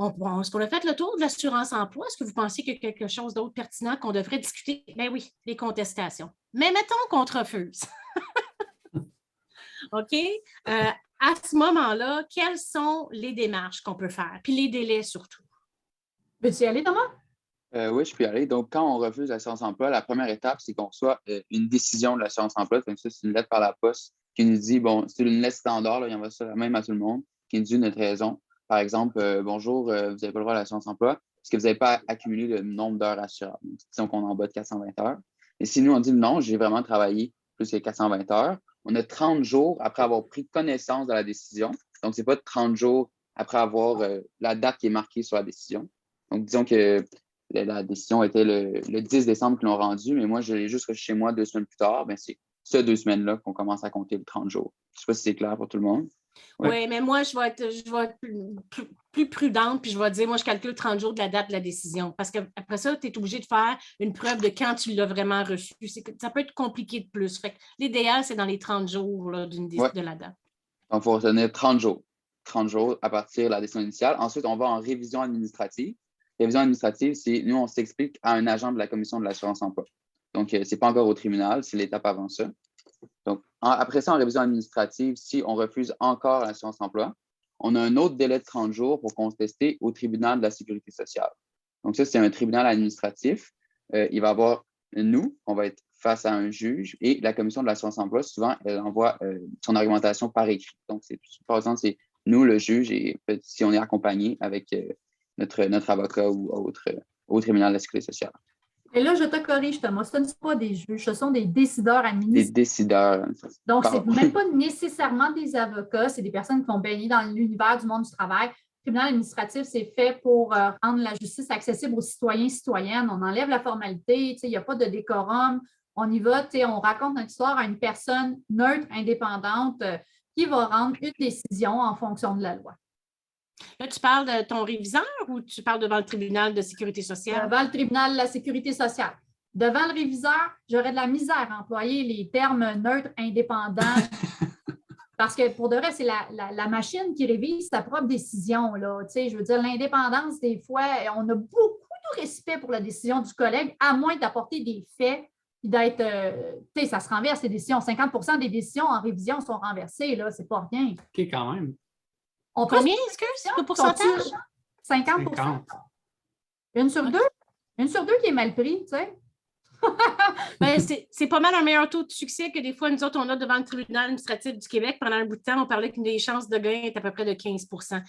Est-ce qu'on a fait le tour de l'assurance-emploi? Est-ce que vous pensez qu'il y a quelque chose d'autre pertinent qu'on devrait discuter? Ben oui, les contestations. Mais mettons qu'on te refuse. OK? À ce moment-là, quelles sont les démarches qu'on peut faire? Puis les délais surtout. Veux-tu y aller, Thomas? Oui, je peux y aller. Donc, quand on refuse l'assurance-emploi, la première étape, c'est qu'on reçoit une décision de l'assurance-emploi. Donc, ça, c'est une lettre par la poste qui nous dit, bon, c'est une lettre standard, là, il y en va ça même à tout le monde, qui nous dit notre raison. Par exemple, bonjour, vous n'avez pas le droit à l'assurance-emploi parce que vous n'avez pas accumulé le nombre d'heures assurables. Donc, disons qu'on est en bas de 420 heures. Et si nous, on dit non, j'ai vraiment travaillé plus que 420 heures, on a 30 jours après avoir pris connaissance de la décision. Donc, ce n'est pas 30 jours après avoir la date qui est marquée sur la décision. Donc, disons que la décision était le 10 décembre qu'ils l'ont rendue, mais moi, je l'ai juste reçu chez moi 2 semaines plus tard. Ben, c'est ces 2 semaines-là qu'on commence à compter les 30 jours. Je ne sais pas si c'est clair pour tout le monde. Oui, mais moi, je vais être plus prudente, puis je vais dire, moi, je calcule 30 jours de la date de la décision. Parce qu'après ça, tu es obligé de faire une preuve de quand tu l'as vraiment reçu. Ça peut être compliqué de plus. Fait que l'idéal, c'est dans les 30 jours là, de la date. Donc, il faut retenir 30 jours. 30 jours à partir de la décision initiale. Ensuite, on va en révision administrative. Révision administrative, c'est nous, on s'explique à un agent de la commission de l'assurance-emploi. Donc, ce n'est pas encore au tribunal, c'est l'étape avant ça. Donc, après ça, en révision administrative, si on refuse encore l'assurance-emploi, on a un autre délai de 30 jours pour contester au tribunal de la sécurité sociale. Donc, ça, c'est un tribunal administratif. Il va y avoir nous, on va être face à un juge et la commission de l'assurance-emploi, souvent, elle envoie son argumentation par écrit. Donc, par exemple, c'est nous, le juge, et si on est accompagné avec notre avocat ou autre au tribunal de la sécurité sociale. Et là, je te corrige, Thomas, ce ne sont pas des juges, ce sont des décideurs administratifs. Des décideurs. Donc, ce n'est même pas nécessairement des avocats, c'est des personnes qui ont baigné dans l'univers du monde du travail. Le tribunal administratif, c'est fait pour rendre la justice accessible aux citoyens et citoyennes. On enlève la formalité, il n'y a pas de décorum. On y va, on raconte notre histoire à une personne neutre, indépendante, qui va rendre une décision en fonction de la loi. Là, tu parles de ton réviseur ou tu parles devant le tribunal de sécurité sociale? Devant le tribunal de la sécurité sociale. Devant le réviseur, j'aurais de la misère à employer les termes neutres, indépendants, parce que pour de vrai, c'est la machine qui révise sa propre décision. Là. Je veux dire, l'indépendance, des fois, on a beaucoup de respect pour la décision du collègue, à moins d'apporter des faits et d'être, ça se renverse, les décisions. 50% des décisions en révision sont renversées, là, c'est pas rien. OK, quand même. Combien, excuse, le pourcentage? 50%. 50. Une sur deux? Une sur deux qui est mal pris, tu sais. Ben, c'est pas mal un meilleur taux de succès que des fois, nous autres, on a devant le tribunal administratif du Québec. Pendant un bout de temps, on parlait que les chances de gain étaient à peu près de 15%.